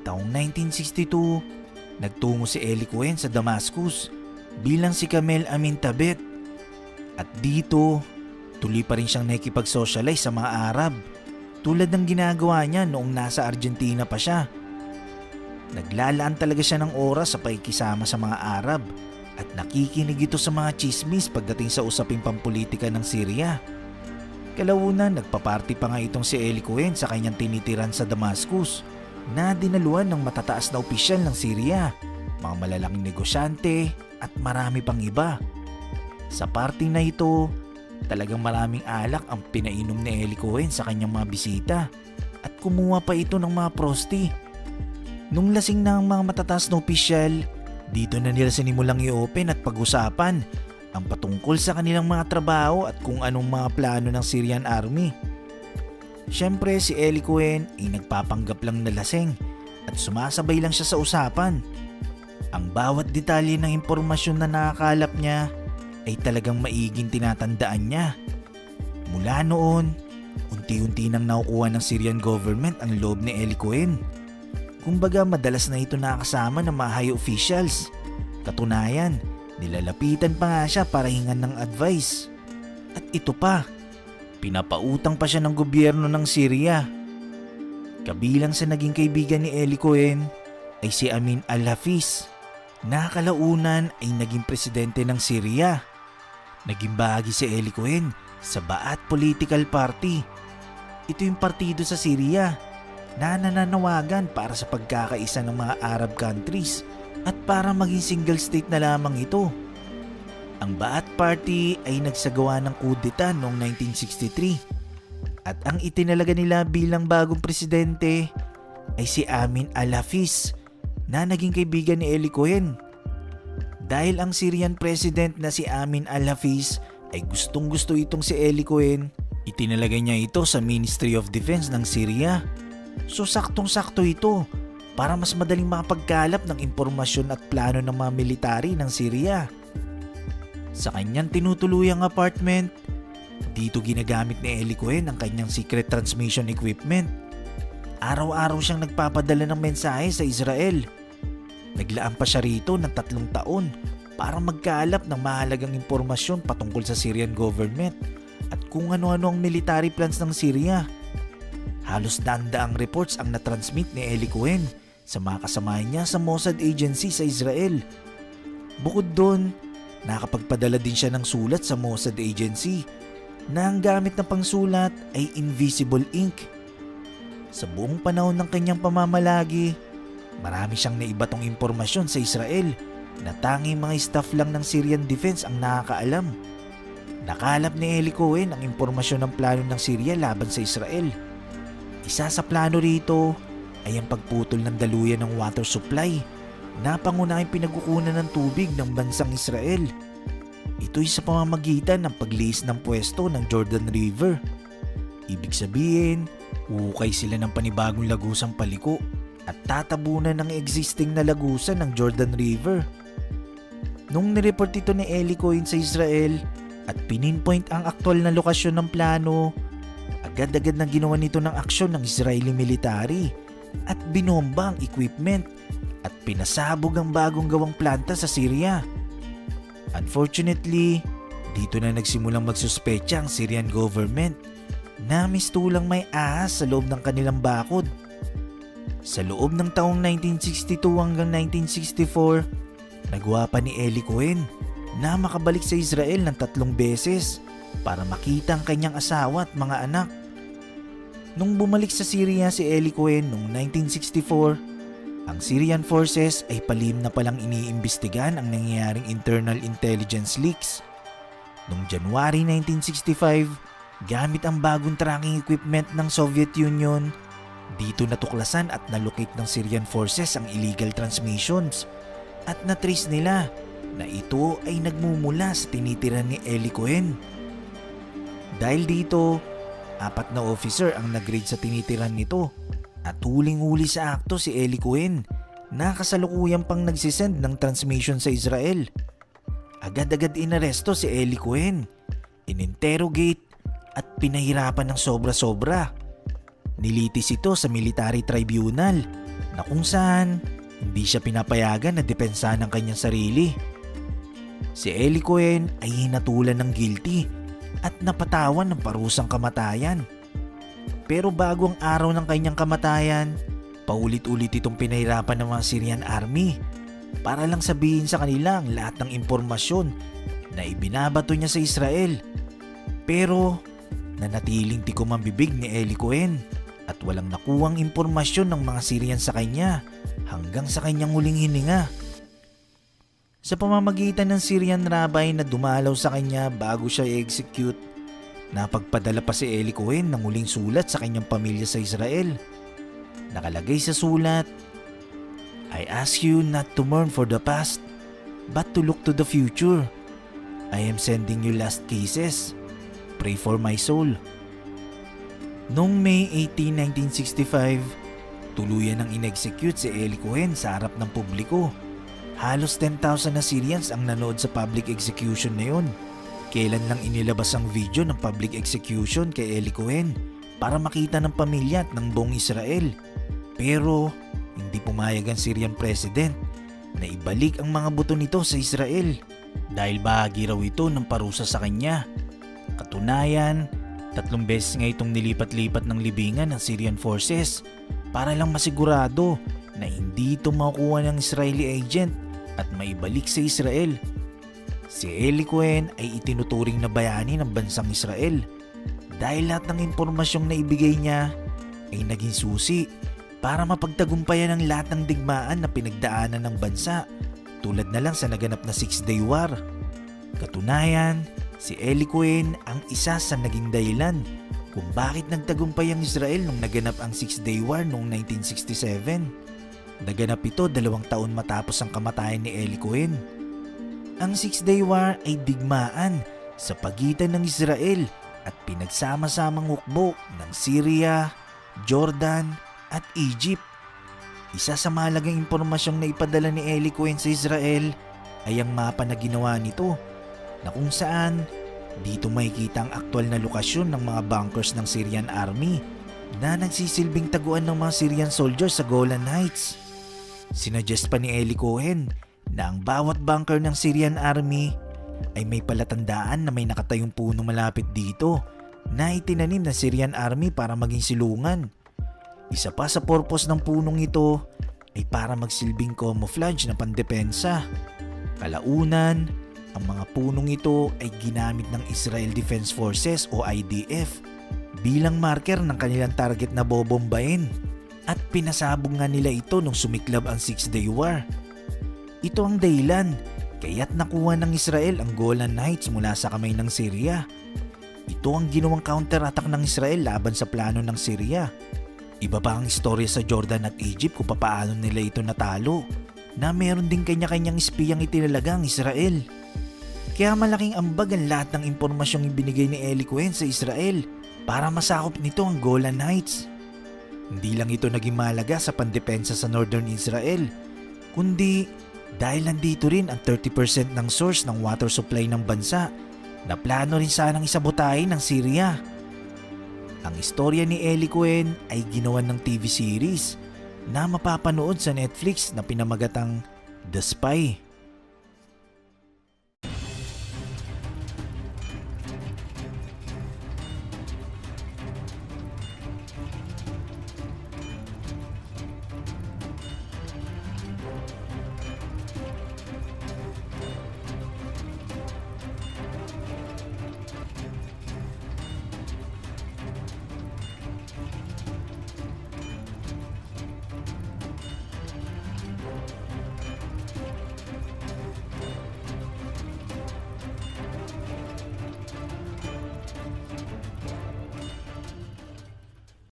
Taong 1962, nagtungo si Eli Cohen sa Damascus bilang si Kamel Amin Tabet. At dito, tuloy pa rin siyang nakikipag-socialize sa mga Arab tulad ng ginagawa niya noong nasa Argentina pa siya. Naglalaan talaga siya ng oras sa pakikisama sa mga Arab at nakikinig ito sa mga chismis pagdating sa usaping pampolitika ng Syria. Kalaunan, nagpaparty pa nga itong si Eli Cohen sa kanyang tinitiran sa Damascus na dinaluan ng matataas na opisyal ng Syria, mga malalaking negosyante at marami pang iba. Sa party na ito, talagang maraming alak ang pinainom ni Eli Cohen sa kanyang mga bisita at kumuha pa ito ng mga prosti. Nung lasing na ang mga matataas na opisyal, dito na nila sinimulang i-open at pag-usapan ang patungkol sa kanilang mga trabaho at kung anong mga plano ng Syrian Army. Siyempre si Eli Cohen ay nagpapanggap lang na lasing at sumasabay lang siya sa usapan. Ang bawat detalye ng impormasyon na nakakalap niya ay talagang maiging tinatandaan niya. Mula noon, unti-unti nang nakukuha ng Syrian government ang loob ni Eli Cohen. Kumbaga madalas na ito nakasama ng mga high officials. Katunayan, nilalapitan pa nga siya para hingan ng advice. At ito pa, pinapautang pa siya ng gobyerno ng Syria. Kabilang sa naging kaibigan ni Eli Cohen ay si Amin al-Hafiz, na kalaunan ay naging presidente ng Syria. Naging bahagi si Eli Cohen sa Ba'ath Political Party. Ito yung partido sa Syria na nananawagan para sa pagkakaisa ng mga Arab countries at para maging single state na lamang ito. Ang Ba'ath Party ay nagsagawa ng kudeta noong 1963 at ang itinalaga nila bilang bagong presidente ay si Amin al-Hafiz na naging kaibigan ni Eli Cohen. Dahil ang Syrian president na si Amin al-Hafiz ay gustong-gusto itong si Eli Cohen, itinalaga niya ito sa Ministry of Defense ng Syria. So saktong-sakto ito para mas madaling makapagkalap ng impormasyon at plano ng mga military ng Syria. Sa kanyang tinutuluyang apartment, dito ginagamit ni Eli Cohen ang kanyang secret transmission equipment. Araw-araw siyang nagpapadala ng mensahe sa Israel. Naglaan pa siya rito ng 3 taon para magkalap ng mahalagang impormasyon patungkol sa Syrian government at kung ano-ano ang military plans ng Syria. Halos daang reports ang natransmit ni Eli Cohen sa mga kasamahan niya sa Mossad Agency sa Israel. Bukod doon, nakapagpadala din siya ng sulat sa Mossad Agency na ang gamit na pangsulat ay invisible ink. Sa buong panahon ng kanyang pamamalagi, marami siyang naibatong impormasyon sa Israel na tanging mga staff lang ng Syrian Defense ang nakakaalam. Nakalap ni Eli Cohen ang impormasyon ng plano ng Syria laban sa Israel. Isa sa plano rito ay ang pagputol ng daluyan ng water supply na pangunahing pinagkukunan ng tubig ng bansang Israel. Ito'y sa pamamagitan ng pagliis ng pwesto ng Jordan River. Ibig sabihin, uhukay sila ng panibagong lagusang paliko at tatabunan ng existing na lagusan ng Jordan River. Nung nireport ito ni Eli Cohen sa Israel at pinpoint ang aktwal na lokasyon ng plano, agad-agad na ginawa nito ng aksyon ng Israeli military at binomba ang equipment at pinasabog ang bagong gawang planta sa Syria. Unfortunately, dito na nagsimulang magsuspecha ang Syrian government na mistulang may ahas sa loob ng kanilang bakod. Sa loob ng taong 1962 hanggang 1964, nagawa pa ni Eli Cohen na makabalik sa Israel ng 3 beses para makita ang kanyang asawa at mga anak. Nung bumalik sa Syria si Eli Cohen noong 1964, ang Syrian forces ay palihim na palang iniimbestigahan ang nangyayaring internal intelligence leaks. Noong January 1965, gamit ang bagong tracking equipment ng Soviet Union, dito natuklasan at nalocate ng Syrian forces ang illegal transmissions at natrace nila na ito ay nagmumula sa tinitiran ni Eli Cohen. Dahil dito, 4 na officer ang nag-raid sa tinitiran nito at huling-huli sa akto si Eli Cohen na kasalukuyang pang nagsisend ng transmission sa Israel. Agad-agad inaresto si Eli Cohen, ininterrogate at pinahirapan ng sobra-sobra. Nilitis ito sa military tribunal na kung saan hindi siya pinapayagan na depensahan ng kanyang sarili. Si Eli Cohen ay hinatulan ng guilty at napatawan ng parusang kamatayan. Pero bago ang araw ng kanyang kamatayan, paulit-ulit itong pinahirapan ng mga Syrian army para lang sabihin sa kanila ang lahat ng impormasyon na ibinabato niya sa Israel. Pero nanatiling tikom ang bibig ni Eli Cohen at walang nakuwang impormasyon ng mga Syrian sa kanya hanggang sa kanyang huling hininga. Sa pamamagitan ng Syrian rabbi na dumalaw sa kanya bago siya i-execute, napagpadala pa si Eli Cohen ng huling sulat sa kanyang pamilya sa Israel. Nakalagay sa sulat, "I ask you not to mourn for the past, but to look to the future. I am sending you last kisses. Pray for my soul." Noong May 18, 1965, tuluyan ang in-execute si Eli Cohen sa harap ng publiko. Halos 10,000 na Syrians ang nanood sa public execution na yun. Kailan lang inilabas ang video ng public execution kay Eli Cohen para makita ng pamilya at ng buong Israel. Pero hindi pumayag ang Syrian president na ibalik ang mga buto nito sa Israel dahil bahagi raw ito ng parusa sa kanya. Katunayan, 3 beses nga itong nilipat-lipat ng libingan ng Syrian forces para lang masigurado na hindi ito makukuha ng Israeli agent at maibalik sa Israel. Si Eli Cohen ay itinuturing na bayani ng bansang Israel dahil lahat ng impormasyong naibigay niya ay naging susi para mapagtagumpayan ang lahat ng digmaan na pinagdaanan ng bansa, tulad na lang sa naganap na 6-Day War. Katunayan, si Eli Cohen ang isa sa naging dahilan kung bakit nagtagumpay ang Israel nung naganap ang 6-Day War noong 1967. Naganap ito 2 taon matapos ang kamatayan ni Eli Cohen. Ang 6-Day War ay digmaan sa pagitan ng Israel at pinagsama-samang hukbo ng Syria, Jordan at Egypt. Isa sa mahalagang impormasyong naipadala ni Eli Cohen sa Israel ay ang mapa na ginawa nito na kung saan dito makikita ang aktwal na lokasyon ng mga bunkers ng Syrian army na nagsisilbing taguan ng mga Syrian soldiers sa Golan Heights. Sinuggest pa ni Eli Cohen na ang bawat bunker ng Syrian army ay may palatandaan na may nakatayong puno malapit dito na itinanim ng Syrian army para maging silungan. Isa pa sa purpose ng punong ito ay para magsilbing camouflage na pandepensa. Kalaunan, ang mga punong ito ay ginamit ng Israel Defense Forces o IDF bilang marker ng kanilang target na bobombahin. At pinasabog nga nila ito nung sumiklab ang 6-Day War. Ito ang dahilan kaya't nakuha ng Israel ang Golan Heights mula sa kamay ng Syria. Ito ang ginawang counterattack ng Israel laban sa plano ng Syria. Iba pa ang istorya sa Jordan at Egypt kung paano nila ito natalo, na meron din kanya-kanyang espiyang itinalaga ang Israel. Kaya malaking ambag ang lahat ng impormasyong ibinigay ni Eli Cohen sa Israel para masakop nito ang Golan Heights. Hindi lang ito naging mahalaga sa pandepensa sa Northern Israel, kundi dahil nandito rin ang 30% ng source ng water supply ng bansa na plano rin sanang isabotahin ng Syria. Ang istorya ni Eli Cohen ay ginawan ng TV series na mapapanood sa Netflix na pinamagatang The Spy.